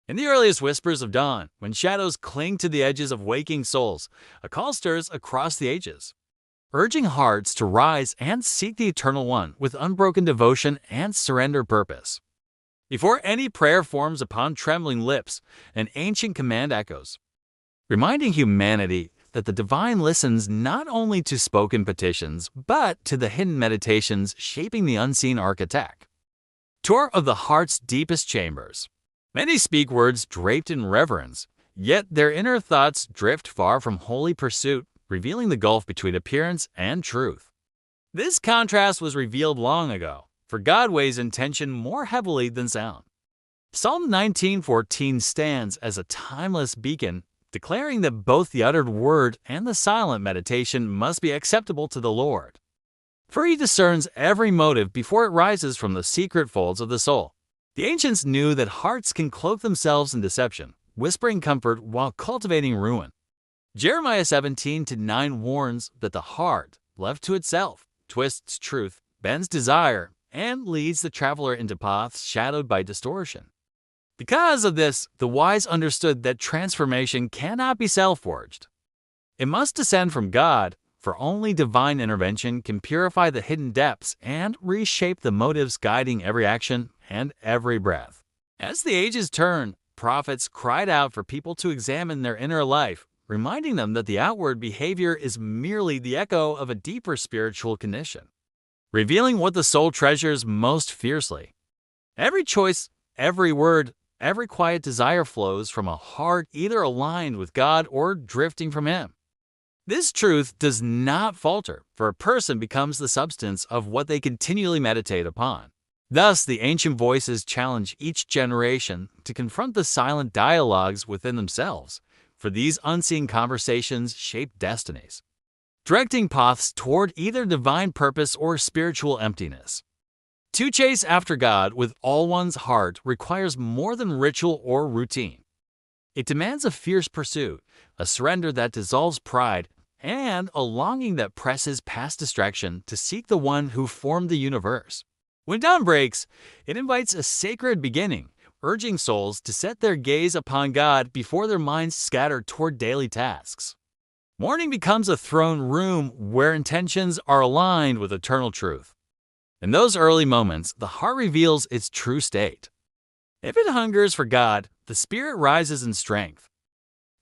In the earliest whispers of dawn, when shadows cling to the edges of waking souls, a call stirs across the ages, urging hearts to rise and seek the Eternal One with unbroken devotion and surrendered purpose. Before any prayer forms upon trembling lips, an ancient command echoes, reminding humanity that the divine listens not only to spoken petitions, but to the hidden meditations shaping the unseen architect. Tour of the heart's deepest chambers. Many speak words draped in reverence, yet their inner thoughts drift far from holy pursuit, revealing the gulf between appearance and truth. This contrast was revealed long ago, for God weighs intention more heavily than sound. Psalm 19:14 stands as a timeless beacon, declaring that both the uttered word and the silent meditation must be acceptable to the Lord. For he discerns every motive before it rises from the secret folds of the soul. The ancients knew that hearts can cloak themselves in deception, whispering comfort while cultivating ruin. Jeremiah 17:9 warns that the heart, left to itself, twists truth, bends desire, and leads the traveler into paths shadowed by distortion. Because of this, the wise understood that transformation cannot be self-forged. It must descend from God, for only divine intervention can purify the hidden depths and reshape the motives guiding every action and every breath. As the ages turn, prophets cried out for people to examine their inner life, reminding them that the outward behavior is merely the echo of a deeper spiritual condition, revealing what the soul treasures most fiercely. Every choice, every word, every quiet desire flows from a heart either aligned with God or drifting from Him. This truth does not falter, for a person becomes the substance of what they continually meditate upon. Thus, the ancient voices challenge each generation to confront the silent dialogues within themselves, for these unseen conversations shape destinies, directing paths toward either divine purpose or spiritual emptiness. To chase after God with all one's heart requires more than ritual or routine. It demands a fierce pursuit, a surrender that dissolves pride, and a longing that presses past distraction to seek the one who formed the universe. When dawn breaks, it invites a sacred beginning, urging souls to set their gaze upon God before their minds scatter toward daily tasks. Morning becomes a throne room where intentions are aligned with eternal truth. In those early moments, the heart reveals its true state. If it hungers for God, the spirit rises in strength.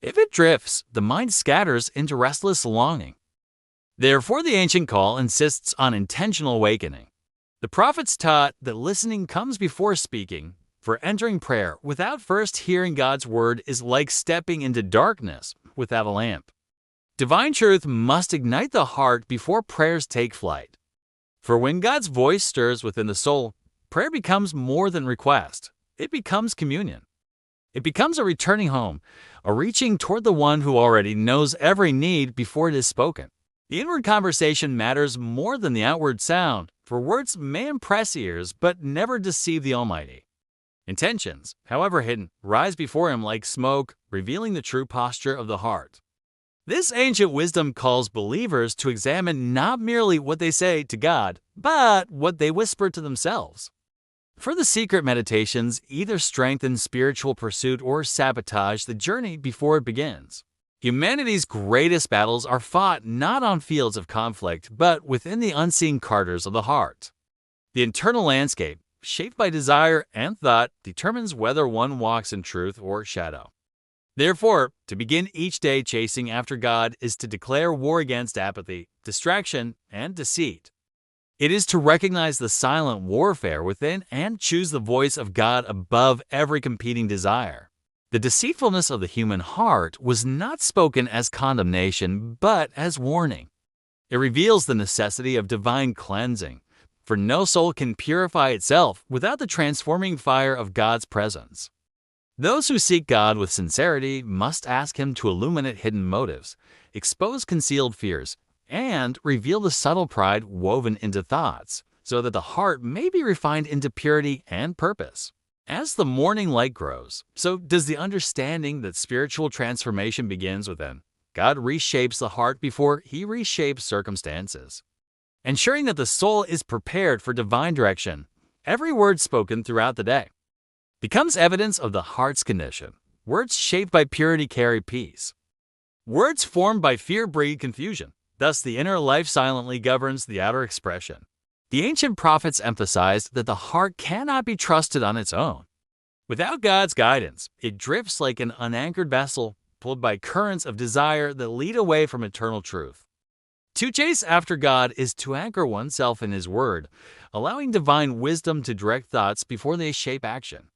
If it drifts, the mind scatters into restless longing. Therefore, the ancient call insists on intentional awakening. The prophets taught that listening comes before speaking, for entering prayer without first hearing God's word is like stepping into darkness without a lamp. Divine truth must ignite the heart before prayers take flight. For when God's voice stirs within the soul, prayer becomes more than request. It becomes communion. It becomes a returning home, a reaching toward the one who already knows every need before it is spoken. The inward conversation matters more than the outward sound, for words may impress ears but never deceive the Almighty. Intentions, however hidden, rise before Him like smoke, revealing the true posture of the heart. This ancient wisdom calls believers to examine not merely what they say to God, but what they whisper to themselves. For the secret meditations either strengthen spiritual pursuit or sabotage the journey before it begins. Humanity's greatest battles are fought not on fields of conflict, but within the unseen corridors of the heart. The internal landscape, shaped by desire and thought, determines whether one walks in truth or shadow. Therefore, to begin each day chasing after God is to declare war against apathy, distraction, and deceit. It is to recognize the silent warfare within and choose the voice of God above every competing desire. The deceitfulness of the human heart was not spoken as condemnation, but as warning. It reveals the necessity of divine cleansing, for no soul can purify itself without the transforming fire of God's presence. Those who seek God with sincerity must ask Him to illuminate hidden motives, expose concealed fears, and reveal the subtle pride woven into thoughts, so that the heart may be refined into purity and purpose. As the morning light grows, so does the understanding that spiritual transformation begins within. God reshapes the heart before He reshapes circumstances, ensuring that the soul is prepared for divine direction, every word spoken throughout the day. becomes evidence of the heart's condition. Words shaped by purity carry peace. Words formed by fear breed confusion. Thus, the inner life silently governs the outer expression. The ancient prophets emphasized that the heart cannot be trusted on its own. Without God's guidance, it drifts like an unanchored vessel, pulled by currents of desire that lead away from eternal truth. To chase after God is to anchor oneself in His Word, allowing divine wisdom to direct thoughts before they shape action.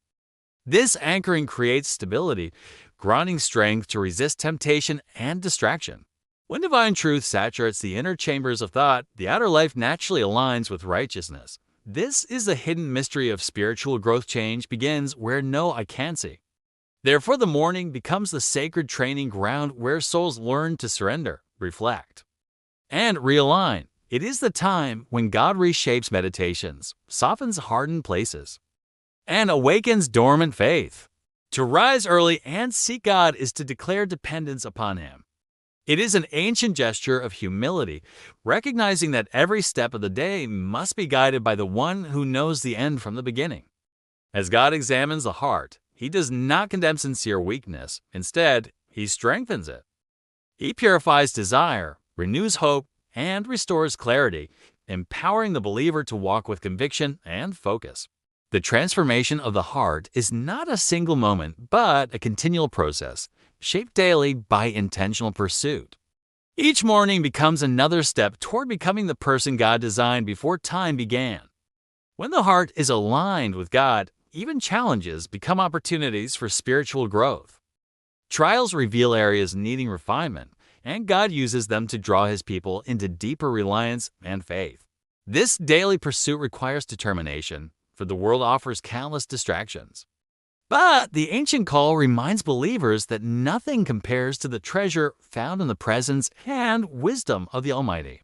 This anchoring creates stability, grounding strength to resist temptation and distraction. When divine truth saturates the inner chambers of thought, the outer life naturally aligns with righteousness. This is the hidden mystery of spiritual growth. Change begins where no eye can see. Therefore, the morning becomes the sacred training ground where souls learn to surrender, reflect, and realign. It is the time when God reshapes meditations, softens hardened places, and awakens dormant faith. To rise early and seek God is to declare dependence upon Him. It is an ancient gesture of humility, recognizing that every step of the day must be guided by the one who knows the end from the beginning. As God examines the heart, He does not condemn sincere weakness. Instead, He strengthens it. He purifies desire, renews hope, and restores clarity, empowering the believer to walk with conviction and focus. The transformation of the heart is not a single moment, but a continual process, shaped daily by intentional pursuit. Each morning becomes another step toward becoming the person God designed before time began. When the heart is aligned with God, even challenges become opportunities for spiritual growth. Trials reveal areas needing refinement, and God uses them to draw His people into deeper reliance and faith. This daily pursuit requires determination, for the world offers countless distractions. But the ancient call reminds believers that nothing compares to the treasure found in the presence and wisdom of the Almighty.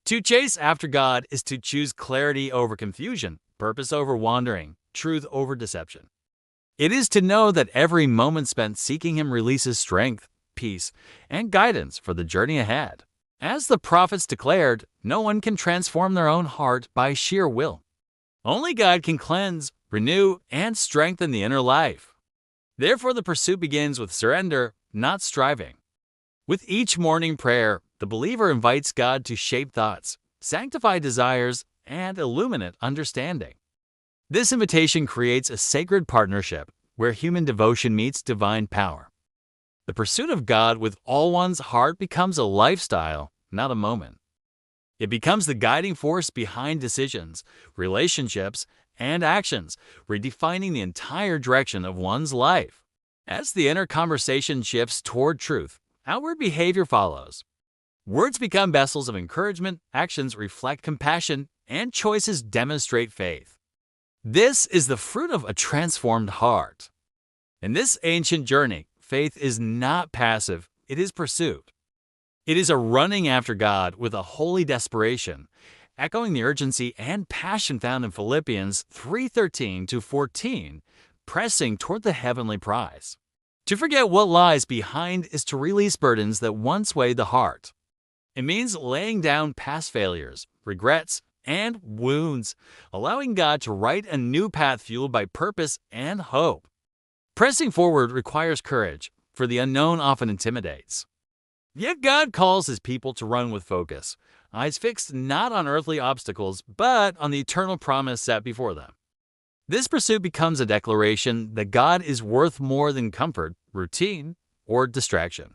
To chase after God is to choose clarity over confusion, purpose over wandering, truth over deception. It is to know that every moment spent seeking Him releases strength, peace, and guidance for the journey ahead. As the prophets declared, no one can transform their own heart by sheer will. Only God can cleanse, renew, and strengthen the inner life. Therefore, the pursuit begins with surrender, not striving. With each morning prayer, the believer invites God to shape thoughts, sanctify desires, and illuminate understanding. This invitation creates a sacred partnership where human devotion meets divine power. The pursuit of God with all one's heart becomes a lifestyle, not a moment. It becomes the guiding force behind decisions, relationships, and actions, redefining the entire direction of one's life. As the inner conversation shifts toward truth, outward behavior follows. Words become vessels of encouragement, actions reflect compassion, and choices demonstrate faith. This is the fruit of a transformed heart. In this ancient journey, faith is not passive, it is pursuit. It is a running after God with a holy desperation, echoing the urgency and passion found in Philippians 3:13-14, pressing toward the heavenly prize. To forget what lies behind is to release burdens that once weighed the heart. It means laying down past failures, regrets, and wounds, allowing God to write a new path fueled by purpose and hope. Pressing forward requires courage, for the unknown often intimidates. Yet God calls His people to run with focus, eyes fixed not on earthly obstacles, but on the eternal promise set before them. This pursuit becomes a declaration that God is worth more than comfort, routine, or distraction.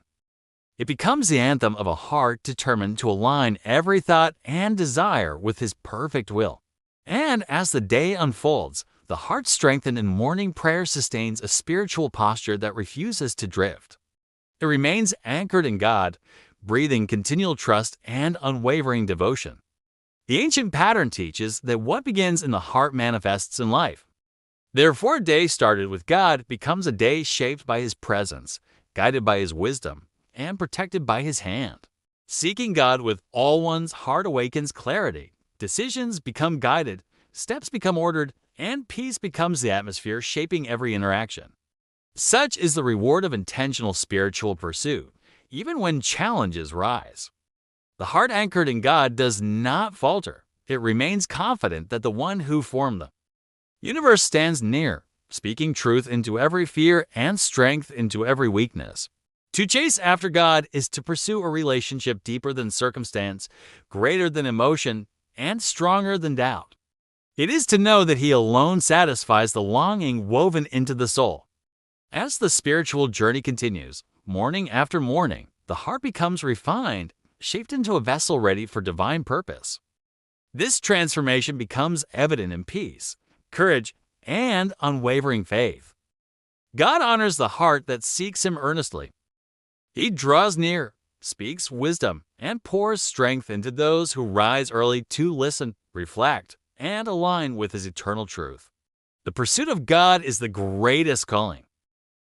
It becomes the anthem of a heart determined to align every thought and desire with His perfect will. And as the day unfolds, the heart strengthened in morning prayer sustains a spiritual posture that refuses to drift. It remains anchored in God, breathing continual trust and unwavering devotion. The ancient pattern teaches that what begins in the heart manifests in life. Therefore, a day started with God becomes a day shaped by His presence, guided by His wisdom, and protected by His hand. Seeking God with all one's heart awakens clarity. Decisions become guided, steps become ordered, and peace becomes the atmosphere shaping every interaction. Such is the reward of intentional spiritual pursuit, even when challenges rise. The heart anchored in God does not falter. It remains confident that the one who formed the universe stands near, speaking truth into every fear and strength into every weakness. To chase after God is to pursue a relationship deeper than circumstance, greater than emotion, and stronger than doubt. It is to know that He alone satisfies the longing woven into the soul. As the spiritual journey continues, morning after morning, the heart becomes refined, shaped into a vessel ready for divine purpose. This transformation becomes evident in peace, courage, and unwavering faith. God honors the heart that seeks Him earnestly. He draws near, speaks wisdom, and pours strength into those who rise early to listen, reflect, and align with His eternal truth. The pursuit of God is the greatest calling.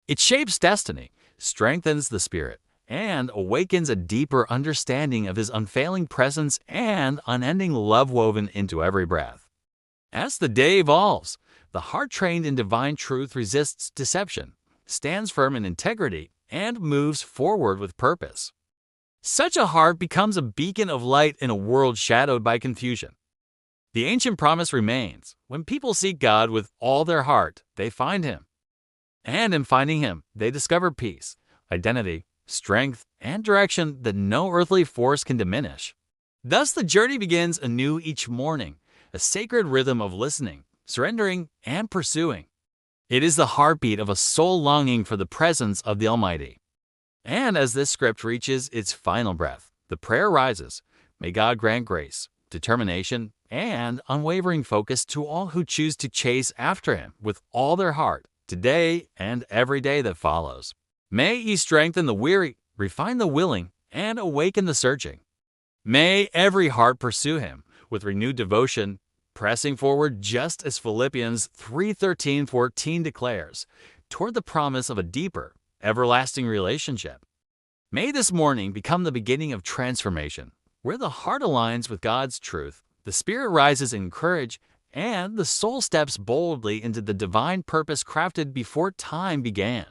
It shapes destiny, strengthens the spirit, and awakens a deeper understanding of His unfailing presence and unending love woven into every breath. As the day evolves, the heart trained in divine truth resists deception, stands firm in integrity, and moves forward with purpose. Such a heart becomes a beacon of light in a world shadowed by confusion. The ancient promise remains: when people seek God with all their heart, they find Him. And in finding Him, they discover peace, identity, strength, and direction that no earthly force can diminish. Thus the journey begins anew each morning, a sacred rhythm of listening, surrendering, and pursuing. It is the heartbeat of a soul longing for the presence of the Almighty. And as this script reaches its final breath, the prayer rises: may God grant grace, determination, and unwavering focus to all who choose to chase after Him with all their heart, today and every day that follows. May He strengthen the weary, refine the willing, and awaken the searching. May every heart pursue Him with renewed devotion, pressing forward just as Philippians 3:13-14 declares, toward the promise of a deeper, everlasting relationship. May this morning become the beginning of transformation, where the heart aligns with God's truth, the spirit rises in courage, and the soul steps boldly into the divine purpose crafted before time began.